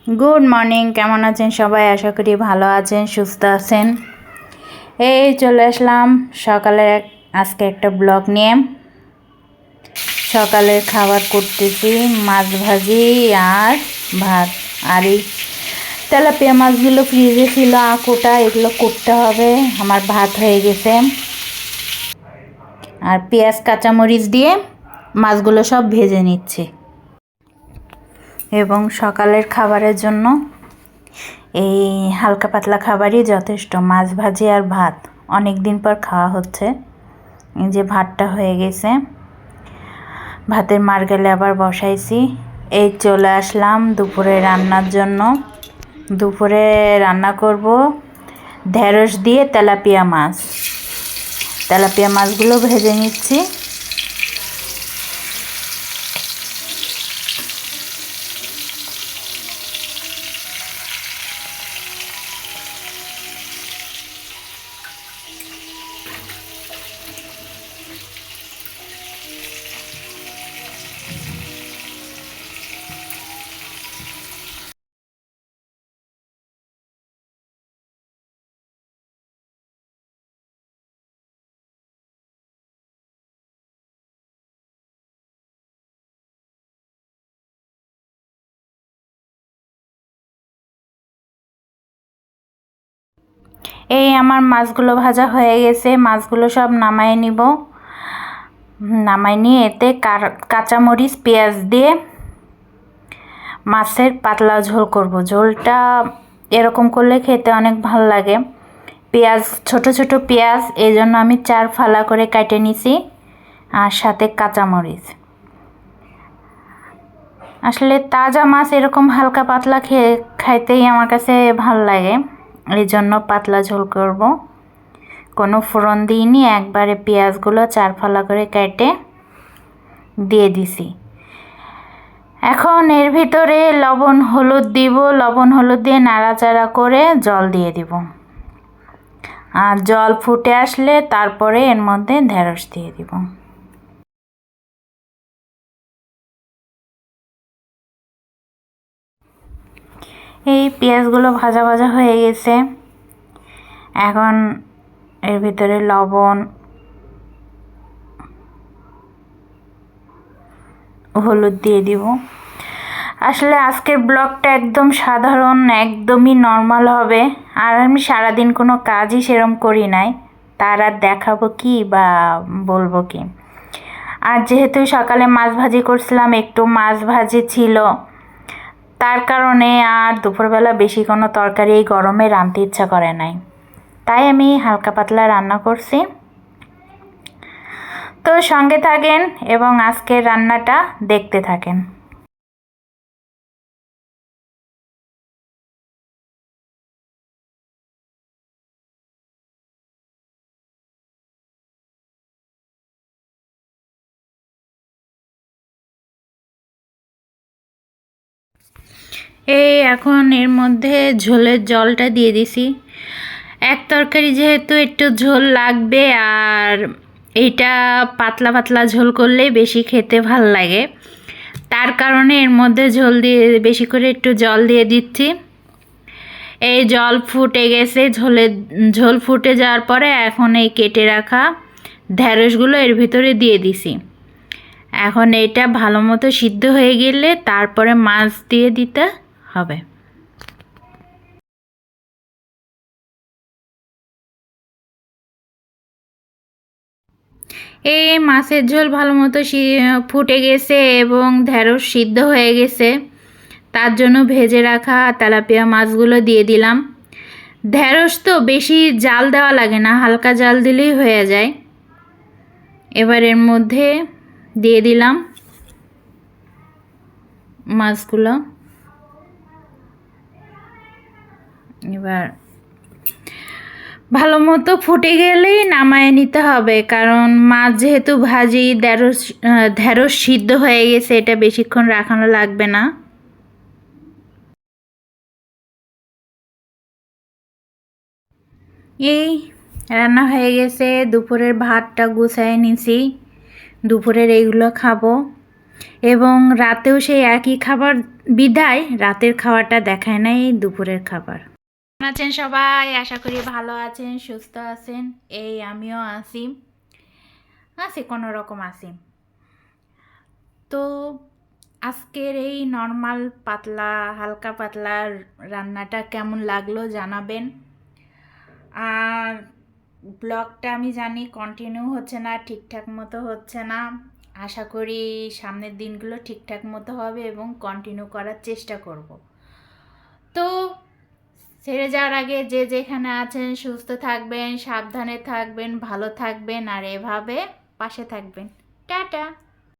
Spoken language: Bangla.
গুড মর্নিং, কেমন আছেন সবাই? আশা করি ভালো আছেন, সুস্থ আছেন। এই চলে আসলাম সকালের আজকে একটা ব্লগ নিয়ে। সকালের খাবার করতেছি মাছ ভাজি আর ভাত। আর এই তেলাপিয়া মাছগুলো ফ্রিজে ছিল, আঁকুটা এগুলো করতে হবে। আমার ভাত হয়ে গেছে। আর পেঁয়াজ কাঁচামরিচ দিয়ে মাছগুলো সব ভেজে নিচ্ছি। এবং সকালের খাবারের জন্য এই হালকা পাতলা খাবারই যথেষ্ট, মাছ ভাজি আর ভাত। অনেক দিন পর খাওয়া হচ্ছে। এই যে ভাতটা হয়ে গেছে, ভাতের মাড়গেলে আবার বসাইছি। এই চলে আসলাম দুপুরে রান্নার জন্য। দুপুরে রান্না করব ঢেঁড়স দিয়ে তেলাপিয়া মাছ। তেলাপিয়া মাছগুলো ভেজে নিচ্ছি। এই আমার মাছগুলো ভাজা হয়ে গেছে, মাছগুলো সব নামাই নিব। নামাই নিয়ে এতে কাঁচামরিচ পেঁয়াজ দিয়ে মাছের পাতলা ঝোল করব। ঝোলটা এরকম করলে খেতে অনেক ভালো লাগে। পেঁয়াজ ছোট ছোট পেঁয়াজ, এই জন্য আমি 4 ফালা করে কেটে নিছি, আর সাথে কাঁচামরিচ। আসলে তাজা মাছ এরকম হালকা পাতলা খাইতেই আমার কাছে ভালো লাগে, এই জন্য পাতলা ঝোল করব। কোনো ফোড়ন দিইনি, একবারে পেঁয়াজগুলো 4 ফালা করে কেটে দিয়ে দিছি। এখন এর ভিতরে লবণ হলুদ দিব। লবণ হলুদ দিয়ে নাড়াচাড়া করে জল দিয়ে দিব। আর জল ফুটে আসলে তারপরে এর মধ্যে ঢেঁড়স দিয়ে দিব। এই পেঁয়াজগুলো ভাজা ভাজা হয়ে গেছে। এখন এর ভিতরে লবণ হলুদ দিয়ে দিব। আসলে আজকের ব্লগটা একদম সাধারণ, একদমই নর্মাল হবে। আর আমি সারাদিন কোনো কাজই সেরম করি নাই, তার আর দেখাবো কি বা বলবো কি। আর যেহেতু সকালে মাছ ভাজি করছিলাম, একটু মাছ ভাজি ছিল, তার কারণে আর দুপুরবেলা বেশি কোনো তরকারি এই গরমে রাঁধতে ইচ্ছা করে নাই, তাই আমি হালকা পাতলা রান্না করছি। তো সঙ্গে থাকেন এবং আজকের রান্নাটা দেখতে থাকেন। এই এখন এর মধ্যে ঝোলের জলটা দিয়ে দিছি। এক তরকারি যেহেতু একটু ঝোল লাগবে, আর এটা পাতলা পাতলা ঝোল করলে বেশি খেতে ভাল লাগে, তার কারণে এর মধ্যে ঝোল দিয়ে বেশি করে একটু জল দিয়ে দিচ্ছি। এই জল ফুটে গেছে, ঝোল ফুটে যাওয়ার পরে এখন এই কেটে রাখা ঢেঁড়সগুলো এর ভিতরে দিয়ে দিছি। এখন এটা ভালো মতো সিদ্ধ হয়ে গেলে তারপরে মাছ দিয়ে দিতে হবে। এই মাছের ঝোল ভালো মতো ফুটে গেছে এবং ঢেঁড়স সিদ্ধ হয়ে গেছে, তার জন্য ভেজে রাখা তেলাপিয়া মাছগুলো দিয়ে দিলাম। ঢেঁড়স তো বেশি জাল দেওয়া লাগে না, হালকা জাল দিলেই হয়ে যায়। এবার এর মধ্যে দিয়ে দিলাম মাছগুলো। এবার ভালো মতো ফুটে গেলেই নামায় নিতে হবে, কারণ মাছ যেহেতু ভাজি, ঢেঁড়স সিদ্ধ হয়ে গেছে, এটা বেশিক্ষণ রাখানো লাগবে না। এই রান্না হয়ে গেছে, দুপুরের ভাতটা গুছায় নিছি, দুপুরের এইগুলো খাবো। এবং রাতেও সেই একই খাবার বিধায় রাতের খাবারটা দেখায় নাই দুপুরের খাবার। কেমন আছেন সবাই? আশা করি ভালো আছেন, সুস্থ আছেন। এই আমিও আছি কোনো রকম আছি। তো আজকের এই নর্মাল পাতলা হালকা পাতলা রান্নাটা কেমন লাগলো জানাবেন। আর ব্লগটা আমি জানি কন্টিনিউ হচ্ছে না, ঠিকঠাক মতো হচ্ছে না। আশা করি সামনের দিনগুলো ঠিকঠাক মতো হবে এবং কন্টিনিউ করার চেষ্টা করব। তো ছেড়ে যাওয়ার আগে যে যেখানে আছেন সুস্থ থাকবেন, সাবধানে থাকবেন, ভালো থাকবেন আর এভাবে পাশে থাকবেন। টাটা।